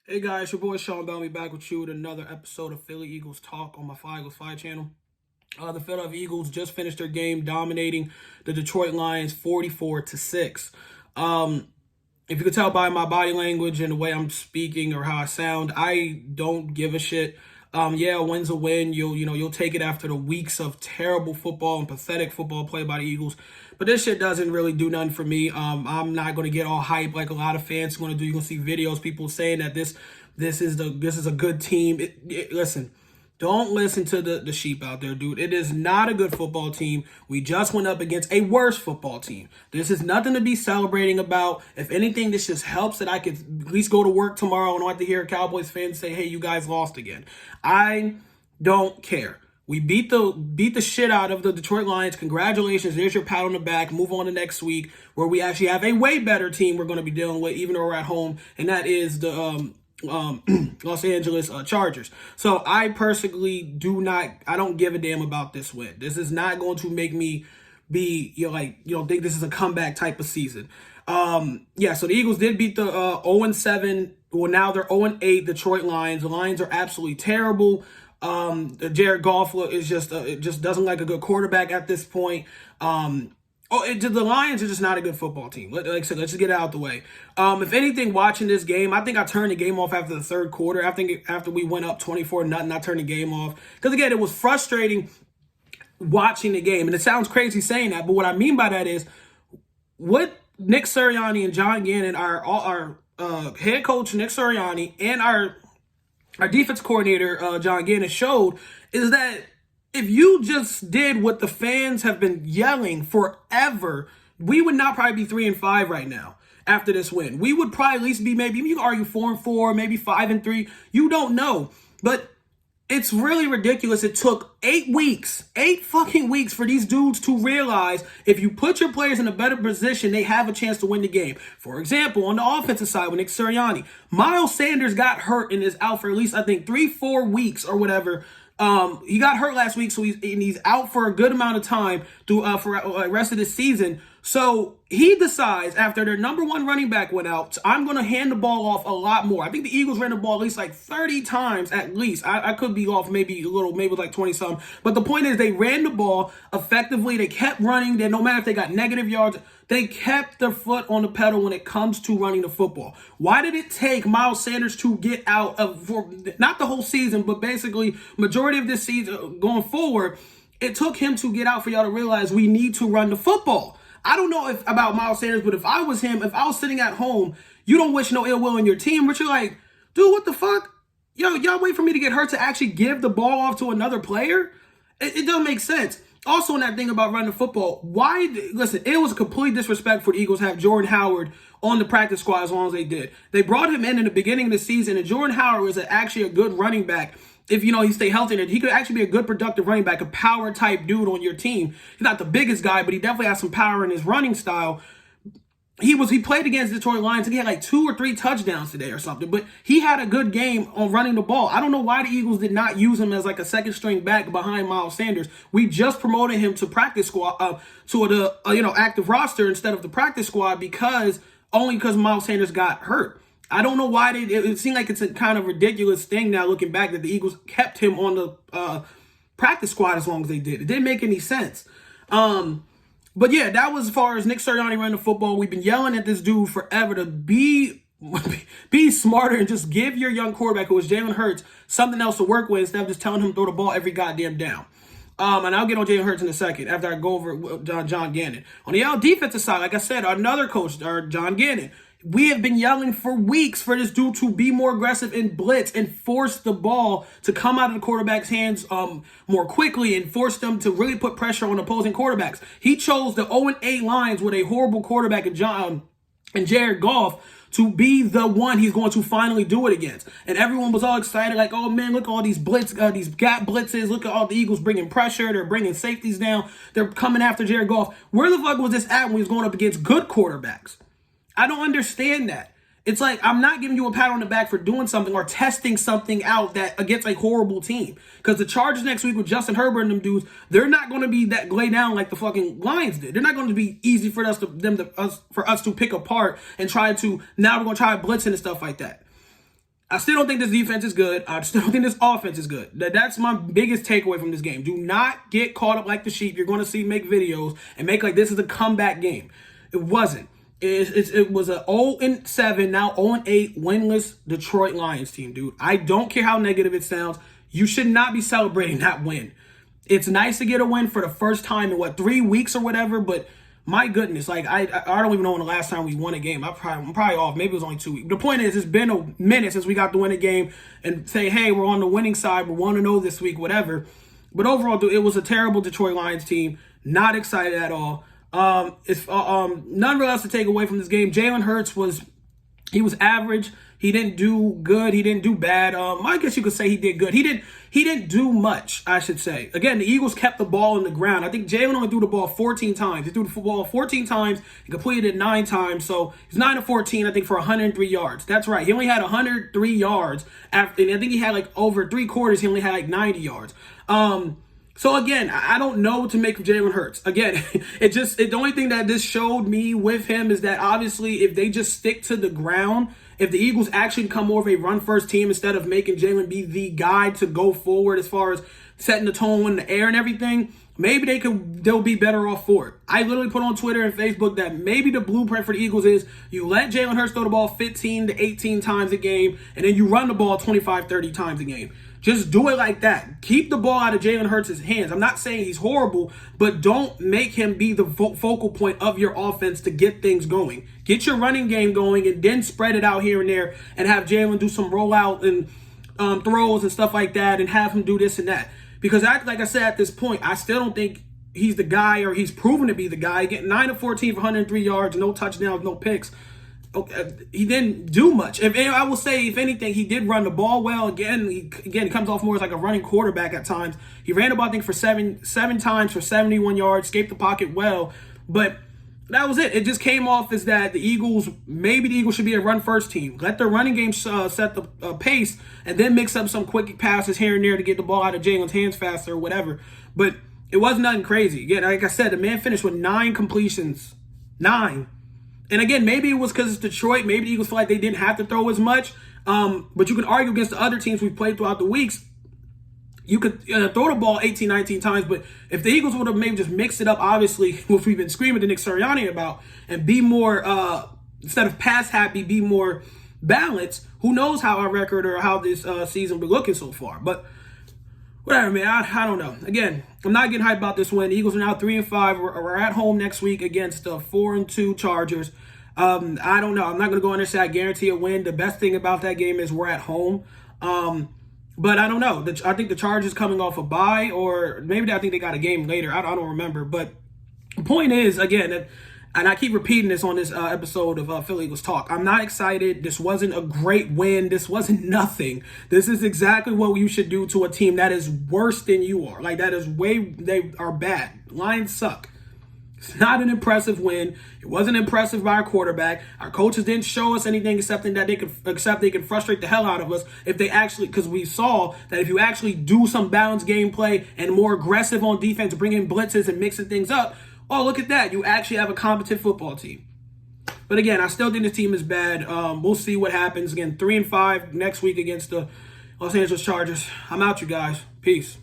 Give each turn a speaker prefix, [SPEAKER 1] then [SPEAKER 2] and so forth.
[SPEAKER 1] Hey guys, your boy Sean Bellamy back with you with another episode of Philly Eagles Talk on my Fly Eagles Fly channel. The Philadelphia Eagles just finished their game dominating the Detroit Lions 44-6. If you could tell by my body language and the way I'm speaking or how I sound, I don't give a shit. Yeah, a win's a win. You'll take it after the weeks of terrible football and pathetic football play by the Eagles. But this shit doesn't really do nothing for me. I'm not gonna get all hype like a lot of fans are gonna do. You're gonna see videos, people saying that this is a good team. Listen. Don't listen to the sheep out there, dude. It is not a good football team. We just went up against a worse football team. This is nothing to be celebrating about. If anything, this just helps that I could at least go to work tomorrow and not have to hear Cowboys fans say, hey, you guys lost again. I don't care. We beat the shit out of the Detroit Lions. Congratulations. There's your pat on the back. Move on to next week where we actually have a way better team we're going to be dealing with, even though we're at home, and that is the Los Angeles Chargers. So I personally I don't give a damn about this win. This is not going to make me be, think this is a comeback type of season. So the Eagles did beat the 0-7, well, now they're 0-8 Detroit Lions. The Lions are absolutely terrible. Jared Goff is just doesn't like a good quarterback at this point. The Lions are just not a good football team. Like I said, let's just get it out the way. If anything, watching this game, I think I turned the game off after the third quarter. I think after we went up 24-0, I turned the game off. Because, again, it was frustrating watching the game. And it sounds crazy saying that, but what I mean by that is what Nick Sirianni and John Gannon, our head coach Nick Sirianni, and our defense coordinator John Gannon showed is that if you just did what the fans have been yelling forever, we would not probably be 3-5 right now after this win. We would probably at least be maybe, you can argue 4-4, maybe 5-3. You don't know. But it's really ridiculous. It took 8 fucking weeks for these dudes to realize if you put your players in a better position, they have a chance to win the game. For example, on the offensive side with Nick Sirianni, Miles Sanders got hurt and is out for at least, I think, 3-4 weeks or whatever. He got hurt last week, so he's out for a good amount of time for the rest of the season. So he decides after their number one running back went out, I'm going to hand the ball off a lot more. I think the Eagles ran the ball at least like 30 times at least. I could be off maybe like 20 something. But the point is they ran the ball effectively. They kept running. Then no matter if they got negative yards, they kept their foot on the pedal when it comes to running the football. Why did it take Miles Sanders to get out for not the whole season, but basically majority of this season going forward? It took him to get out for y'all to realize we need to run the football. I don't know about Miles Sanders, but if I was him, if I was sitting at home, you don't wish no ill will in your team, but you're like, dude, what the fuck? Yo, y'all wait for me to get hurt to actually give the ball off to another player? It doesn't make sense. Also, in that thing about running the football, listen, it was a complete disrespect for the Eagles to have Jordan Howard on the practice squad as long as they did. They brought him in the beginning of the season, and Jordan Howard was actually a good running back. If, he stayed healthy, and he could actually be a good productive running back, a power type dude on your team. He's not the biggest guy, but he definitely has some power in his running style. He played against the Detroit Lions, and he had like 2 or 3 touchdowns today or something, but he had a good game on running the ball. I don't know why the Eagles did not use him as like a second string back behind Miles Sanders. We just promoted him to practice squad, to the active roster instead of the practice squad because Miles Sanders got hurt. I don't know why it seemed like it's a kind of ridiculous thing now looking back that the Eagles kept him on the practice squad as long as they did. It didn't make any sense. But yeah, that was as far as Nick Sirianni running the football. We've been yelling at this dude forever to be smarter and just give your young quarterback, who is Jalen Hurts, something else to work with instead of just telling him to throw the ball every goddamn down. And I'll get on Jalen Hurts in a second after I go over John Gannon. On the defensive side, like I said, another coach, John Gannon. We have been yelling for weeks for this dude to be more aggressive in blitz and force the ball to come out of the quarterback's hands more quickly and force them to really put pressure on opposing quarterbacks. He chose the 0-8 Lions with a horrible quarterback and Jared Goff to be the one he's going to finally do it against. And everyone was all excited, like, oh man, look at all these these gap blitzes. Look at all the Eagles bringing pressure. They're bringing safeties down. They're coming after Jared Goff. Where the fuck was this at when he was going up against good quarterbacks? I don't understand that. It's like, I'm not giving you a pat on the back for doing something or testing something out that against a horrible team. Because the Chargers next week with Justin Herbert and them dudes, they're not going to be that lay down like the fucking Lions did. They're not going to be easy for us to pick apart and now we're going to try blitzing and stuff like that. I still don't think this defense is good. I still don't think this offense is good. That's my biggest takeaway from this game. Do not get caught up like the sheep. You're going to see make videos and make like this is a comeback game. It wasn't. It was an 0-7, now 0-8 winless Detroit Lions team, dude. I don't care how negative it sounds. You should not be celebrating that win. It's nice to get a win for the first time in 3 weeks or whatever, but my goodness, like I don't even know when the last time we won a game. I'm probably off. Maybe it was only 2 weeks. The point is, it's been a minute since we got to win a game and say, hey, we're on the winning side. We want to know this week, whatever. But overall, it was a terrible Detroit Lions team. Not excited at all. It's none else to take away from this game. Jalen Hurts was average. He didn't do good. He didn't do bad. I guess you could say he did good. He didn't do much, I should say. Again, the Eagles kept the ball in the ground. I think Jalen only threw the ball 14 times. He threw the football 14 times. He completed it 9 times. So he's 9 of 14, I think, for 103 yards. That's right. He only had 103 yards after, and I think he had over 3 quarters. He only had 90 yards. So again, I don't know what to make of Jalen Hurts. Again, the only thing that this showed me with him is that obviously if they just stick to the ground, if the Eagles actually become more of a run-first team instead of making Jalen be the guy to go forward as far as setting the tone in the air and everything, maybe they'll be better off for it. I literally put on Twitter and Facebook that maybe the blueprint for the Eagles is you let Jalen Hurts throw the ball 15 to 18 times a game, and then you run the ball 25, 30 times a game. Just do it like that. Keep the ball out of Jalen Hurts' hands. I'm not saying he's horrible, but don't make him be the focal point of your offense to get things going. Get your running game going and then spread it out here and there and have Jalen do some rollout and throws and stuff like that and have him do this and that. Because like I said, at this point, I still don't think he's the guy or he's proven to be the guy. Getting 9 of 14 for 103 yards, no touchdowns, no picks. He didn't do much. I will say, if anything, he did run the ball well. Again, he comes off more as like a running quarterback at times. He ran the ball, I think, for seven times for 71 yards, escaped the pocket well. But that was it. It just came off as that maybe the Eagles should be a run-first team. Let the running game set the pace and then mix up some quick passes here and there to get the ball out of Jalen's hands faster or whatever. But it wasn't nothing crazy. Again, like I said, the man finished with 9 completions. 9. And again, maybe it was because it's Detroit. Maybe the Eagles feel like they didn't have to throw as much. But you can argue against the other teams we've played throughout the weeks. You could throw the ball 18, 19 times. But if the Eagles would have maybe just mixed it up, obviously, which we've been screaming to Nick Sirianni about, and be more, instead of pass happy, be more balanced, who knows how our record or how this season will be looking so far. But whatever, man. I don't know. Again, I'm not getting hyped about this win. The Eagles are now 3-5. We're at home next week against the 4-2 Chargers. I don't know. I'm not going to go in there and say I guarantee a win. The best thing about that game is we're at home. But I don't know. I think the Chargers coming off a bye, or maybe I think they got a game later. I don't remember. But the point is, again, and I keep repeating this on this episode of Philly Eagles Talk, I'm not excited. This wasn't a great win. This wasn't nothing. This is exactly what you should do to a team that is worse than you are. Like, they are bad. Lions suck. It's not an impressive win. It wasn't impressive by our quarterback. Our coaches didn't show us anything except that they can frustrate the hell out of us if they actually, because we saw that if you actually do some balanced gameplay and more aggressive on defense, bring in blitzes and mixing things up, oh, look at that. You actually have a competent football team. But again, I still think this team is bad. We'll see what happens. Again, 3-5 next week against the Los Angeles Chargers. I'm out, you guys. Peace.